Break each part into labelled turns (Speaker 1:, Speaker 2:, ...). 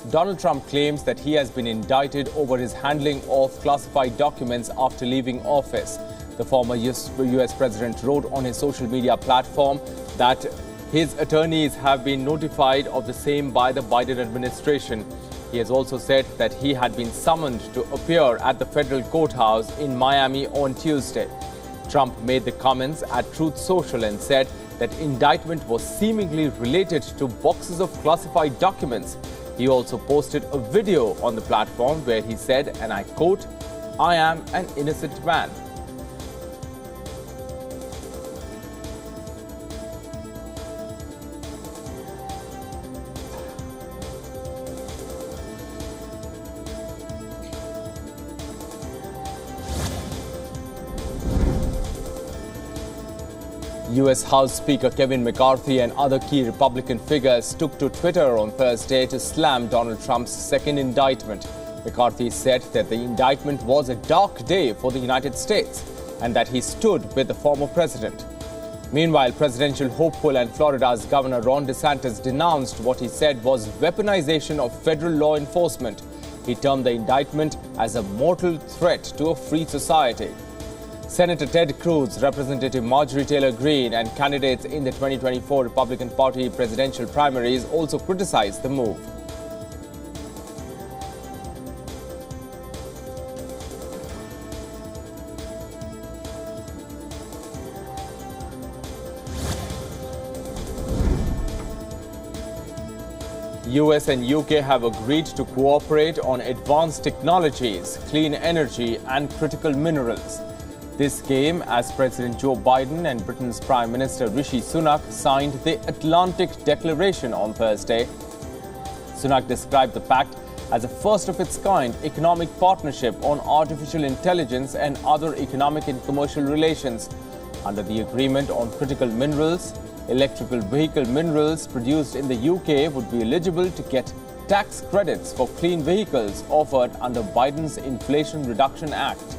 Speaker 1: Donald Trump claims that he has been indicted over his handling of classified documents after leaving office. The former US president wrote on his social media platform that his attorneys have been notified of the same by the Biden administration. He has also said that he had been summoned to appear at the federal courthouse in Miami on Tuesday. Trump made the comments at Truth Social and said that indictment was seemingly related to boxes of classified documents. He also posted a video on the platform where he said, and I quote, "I am an innocent man." US House Speaker Kevin McCarthy and other key Republican figures took to Twitter on Thursday to slam Donald Trump's second indictment. McCarthy said that the indictment was a dark day for the United States and that he stood with the former president. Meanwhile, presidential hopeful and Florida's Governor Ron DeSantis denounced what he said was weaponization of federal law enforcement. He termed the indictment as a mortal threat to a free society. Senator Ted Cruz, Representative Marjorie Taylor Greene, and candidates in the 2024 Republican Party presidential primaries also criticized the move. US and UK have agreed to cooperate on advanced technologies, clean energy, and critical minerals. This came as President Joe Biden and Britain's Prime Minister Rishi Sunak signed the Atlantic Declaration on Thursday. Sunak described the pact as a first-of-its-kind economic partnership on artificial intelligence and other economic and commercial relations. Under the agreement on critical minerals, electrical vehicle minerals produced in the UK would be eligible to get tax credits for clean vehicles offered under Biden's Inflation Reduction Act.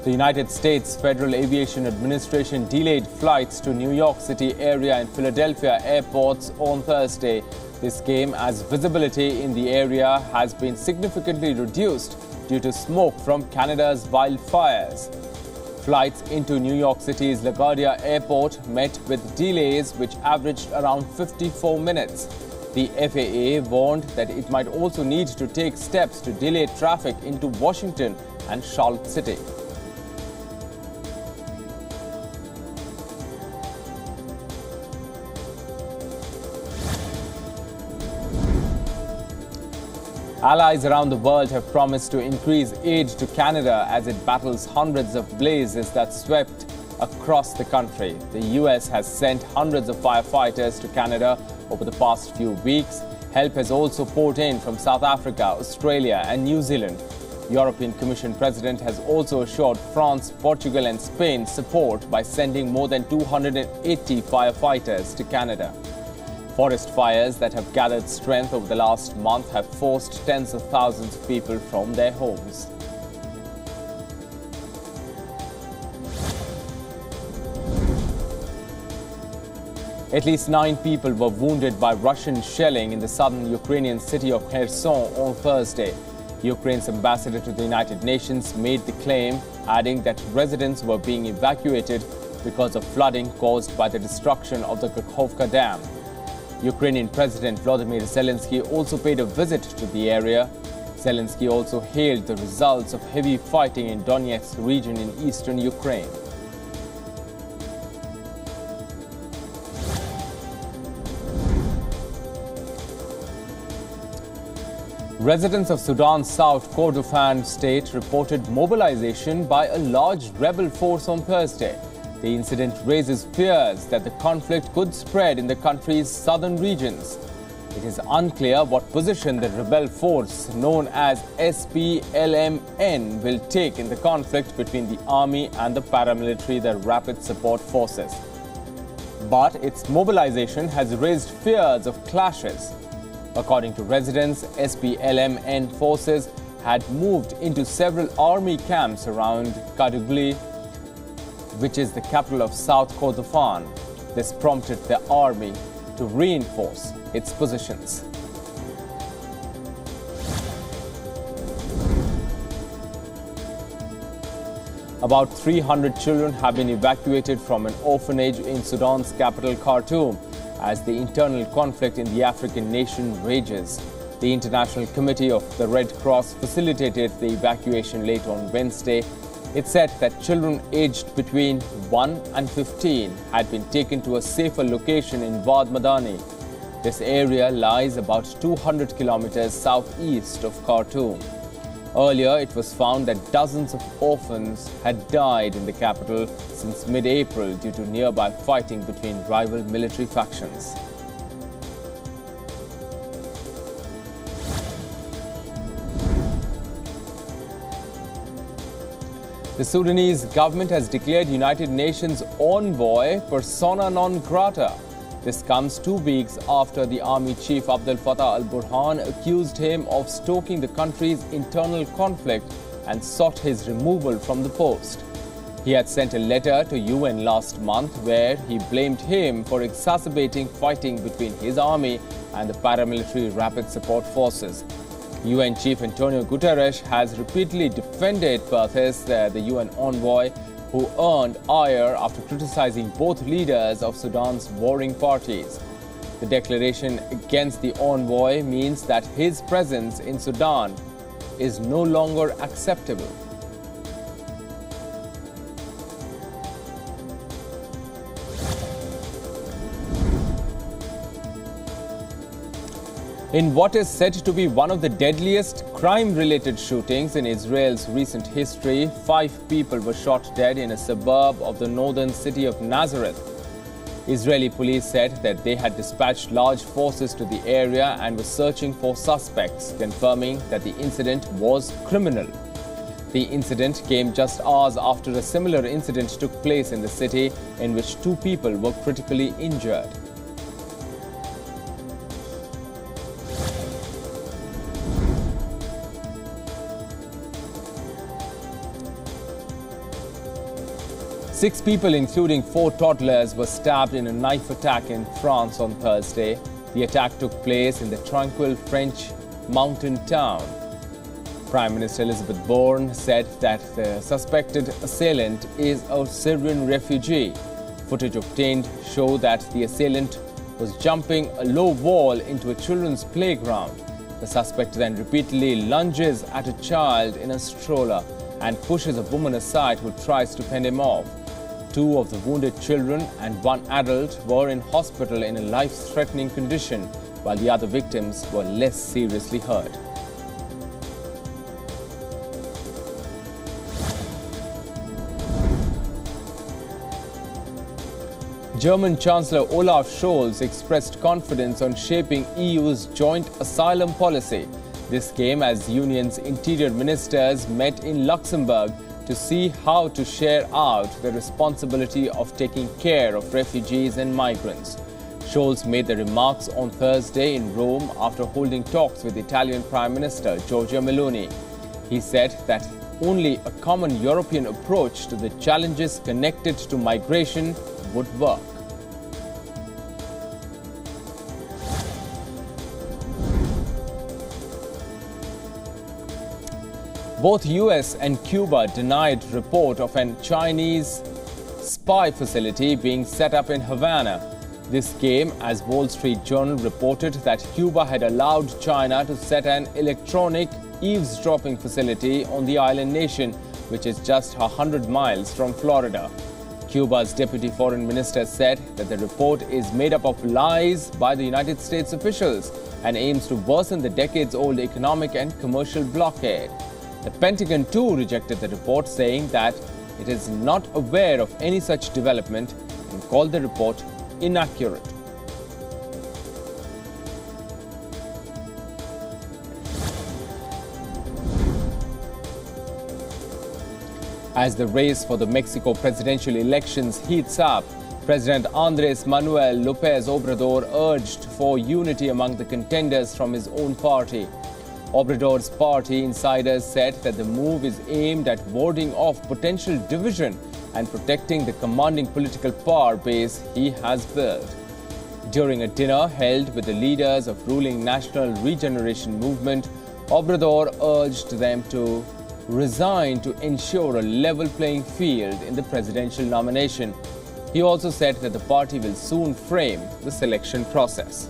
Speaker 1: The United States Federal Aviation Administration delayed flights to New York City area and Philadelphia airports on Thursday. This came as visibility in the area has been significantly reduced due to smoke from Canada's wildfires. Flights into New York City's LaGuardia Airport met with delays which averaged around 54 minutes. The FAA warned that it might also need to take steps to delay traffic into Washington and Charlotte City. Allies around the world have promised to increase aid to Canada as it battles hundreds of blazes that swept across the country. The US has sent hundreds of firefighters to Canada over the past few weeks. Help has also poured in from South Africa, Australia and New Zealand. European Commission President has also assured France, Portugal and Spain support by sending more than 280 firefighters to Canada. Forest fires that have gathered strength over the last month have forced tens of thousands of people from their homes. At least 9 people were wounded by Russian shelling in the southern Ukrainian city of Kherson on Thursday. Ukraine's ambassador to the United Nations made the claim, adding that residents were being evacuated because of flooding caused by the destruction of the Kakhovka Dam. Ukrainian President Volodymyr Zelensky also paid a visit to the area. Zelensky also hailed the results of heavy fighting in Donetsk region in eastern Ukraine. Residents of Sudan's South Kordofan state reported mobilization by a large rebel force on Thursday. The incident raises fears that the conflict could spread in the country's southern regions. It is unclear what position the rebel force known as SPLMN will take in the conflict between the army and the paramilitary, the Rapid Support Forces. But its mobilization has raised fears of clashes. According to residents, SPLMN forces had moved into several army camps around Kadugli, which is the capital of South Kordofan. This prompted the army to reinforce its positions. About 300 children have been evacuated from an orphanage in Sudan's capital, Khartoum, as the internal conflict in the African nation rages. The International Committee of the Red Cross facilitated the evacuation late on Wednesday. It said that children aged between 1 and 15 had been taken to a safer location in Wad Madani. This area lies about 200 kilometers southeast of Khartoum. Earlier, it was found that dozens of orphans had died in the capital since mid-April due to nearby fighting between rival military factions. The Sudanese government has declared United Nations envoy persona non grata. This comes 2 weeks after the army chief Abdel Fattah al-Burhan accused him of stoking the country's internal conflict and sought his removal from the post. He had sent a letter to UN last month where he blamed him for exacerbating fighting between his army and the paramilitary Rapid Support Forces. UN Chief Antonio Guterres has repeatedly defended Perthes, the UN envoy, who earned ire after criticizing both leaders of Sudan's warring parties. The declaration against the envoy means that his presence in Sudan is no longer acceptable. In what is said to be one of the deadliest crime-related shootings in Israel's recent history, 5 people were shot dead in a suburb of the northern city of Nazareth. Israeli police said that they had dispatched large forces to the area and were searching for suspects, confirming that the incident was criminal. The incident came just hours after a similar incident took place in the city in which 2 people were critically injured. Six people, including 4 toddlers, were stabbed in a knife attack in France on Thursday. The attack took place in the tranquil French mountain town. Prime Minister Elizabeth Borne said that the suspected assailant is a Syrian refugee. Footage obtained showed that the assailant was jumping a low wall into a children's playground. The suspect then repeatedly lunges at a child in a stroller and pushes a woman aside who tries to fend him off. 2 of the wounded children and 1 adult were in hospital in a life-threatening condition, while the other victims were less seriously hurt. German Chancellor Olaf Scholz expressed confidence on shaping EU's joint asylum policy. This came as the Union's interior ministers met in Luxembourg to see how to share out the responsibility of taking care of refugees and migrants. Scholz made the remarks on Thursday in Rome after holding talks with Italian Prime Minister Giorgia Meloni. He said that only a common European approach to the challenges connected to migration would work. Both US and Cuba denied report of a Chinese spy facility being set up in Havana. This came as Wall Street Journal reported that Cuba had allowed China to set an electronic eavesdropping facility on the island nation, which is just 100 miles from Florida. Cuba's deputy foreign minister said that the report is made up of lies by the United States officials and aims to worsen the decades-old economic and commercial blockade. The Pentagon too rejected the report, saying that it is not aware of any such development and called the report inaccurate. As the race for the Mexico presidential elections heats up, President Andrés Manuel López Obrador urged for unity among the contenders from his own party. Obrador's party insiders said that the move is aimed at warding off potential division and protecting the commanding political power base he has built. During a dinner held with the leaders of ruling National Regeneration Movement, Obrador urged them to resign to ensure a level playing field in the presidential nomination. He also said that the party will soon frame the selection process.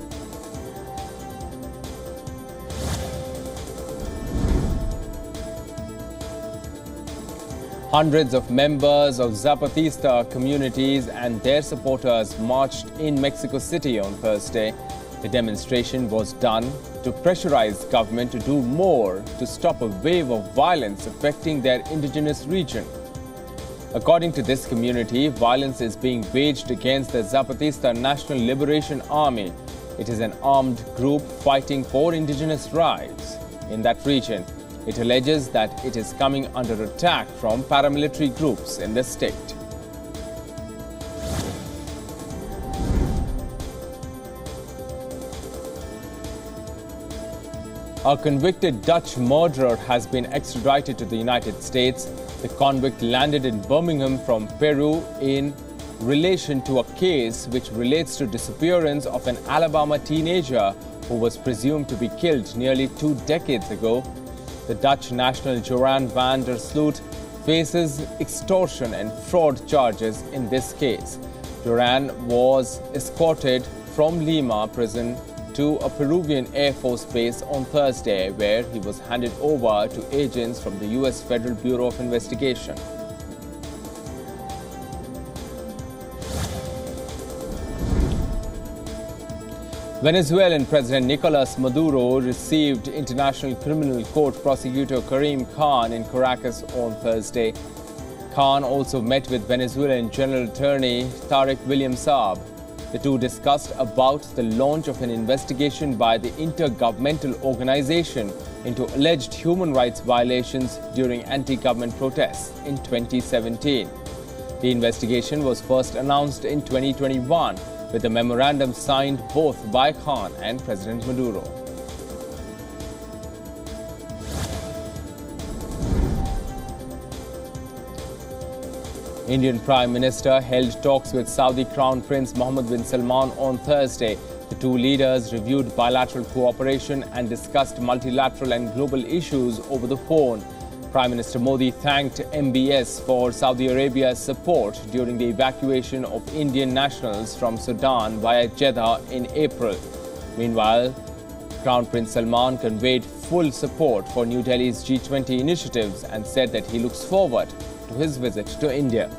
Speaker 1: Hundreds of members of Zapatista communities and their supporters marched in Mexico City on Thursday. The demonstration was done to pressurize government to do more to stop a wave of violence affecting their indigenous region. According to this community, violence is being waged against the Zapatista National Liberation Army. It is an armed group fighting for indigenous rights in that region. It alleges that it is coming under attack from paramilitary groups in the state. A convicted Dutch murderer has been extradited to the United States. The convict landed in Birmingham from Peru in relation to a case which relates to disappearance of an Alabama teenager who was presumed to be killed nearly 2 decades ago. The Dutch national Joran van der Sloot faces extortion and fraud charges in this case. Joran was escorted from Lima prison to a Peruvian Air Force base on Thursday, where he was handed over to agents from the U.S. Federal Bureau of Investigation. Venezuelan President Nicolas Maduro received International Criminal Court prosecutor Karim Khan in Caracas on Thursday. Khan also met with Venezuelan General Attorney Tarek William Saab. The two discussed about the launch of an investigation by the Intergovernmental Organization into alleged human rights violations during anti-government protests in 2017. The investigation was first announced in 2021, with a memorandum signed both by Khan and President Maduro. Indian Prime Minister held talks with Saudi Crown Prince Mohammed bin Salman on Thursday. The two leaders reviewed bilateral cooperation and discussed multilateral and global issues over the phone. Prime Minister Modi thanked MBS for Saudi Arabia's support during the evacuation of Indian nationals from Sudan via Jeddah in April. Meanwhile, Crown Prince Salman conveyed full support for New Delhi's G20 initiatives and said that he looks forward to his visit to India.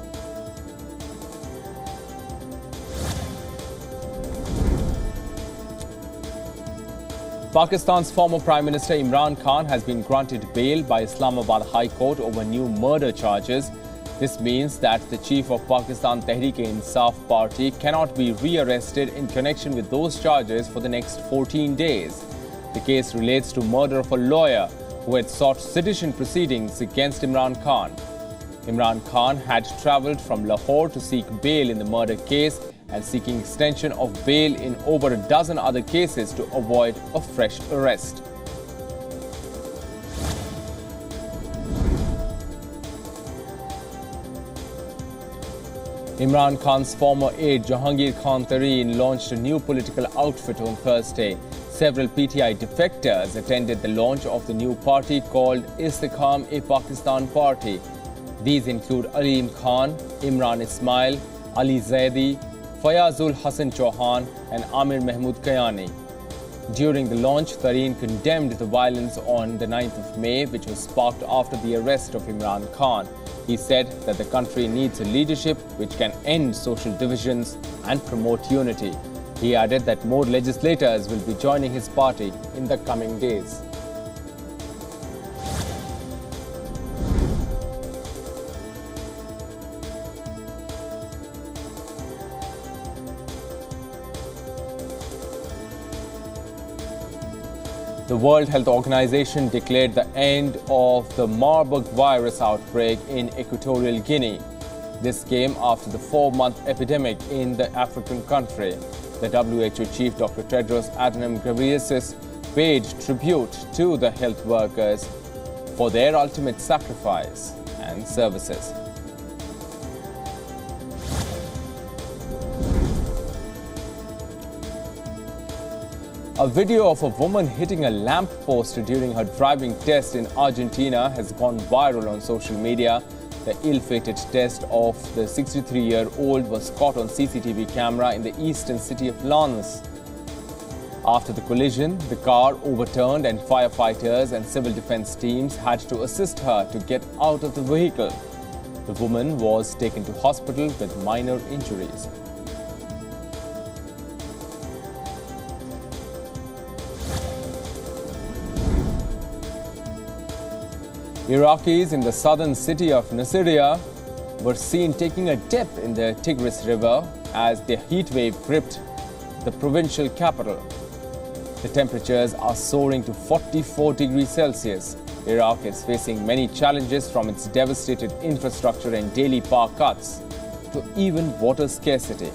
Speaker 1: Pakistan's former Prime Minister Imran Khan has been granted bail by Islamabad High Court over new murder charges. This means that the chief of Pakistan Tehreek-e-Insaf party cannot be rearrested in connection with those charges for the next 14 days. The case relates to murder of a lawyer who had sought sedition proceedings against Imran Khan. Imran Khan had travelled from Lahore to seek bail in the murder case and seeking extension of bail in over a dozen other cases to avoid a fresh arrest. Imran Khan's former aide Jahangir Khan Tareen launched a new political outfit on Thursday. Several PTI defectors attended the launch of the new party called Istikam-e-Pakistan Party. These include Aleem Khan, Imran Ismail, Ali Zaidi, Fayazul Hassan Chauhan and Amir Mahmood Kayani. During the launch, Tareen condemned the violence on the 9th of May, which was sparked after the arrest of Imran Khan. He said that the country needs a leadership which can end social divisions and promote unity. He added that more legislators will be joining his party in the coming days. The World Health Organization declared the end of the Marburg virus outbreak in Equatorial Guinea. This came after the 4-month epidemic in the African country. The WHO chief, Dr. Tedros Adhanom Ghebreyesus, paid tribute to the health workers for their ultimate sacrifice and services. A video of a woman hitting a lamppost during her driving test in Argentina has gone viral on social media. The ill-fated test of the 63-year-old was caught on CCTV camera in the eastern city of Lens. After the collision, the car overturned and firefighters and civil defense teams had to assist her to get out of the vehicle. The woman was taken to hospital with minor injuries. Iraqis in the southern city of Nasiriyah were seen taking a dip in the Tigris River as the heat wave gripped the provincial capital. The temperatures are soaring to 44 degrees Celsius. Iraq is facing many challenges, from its devastated infrastructure and daily power cuts to even water scarcity.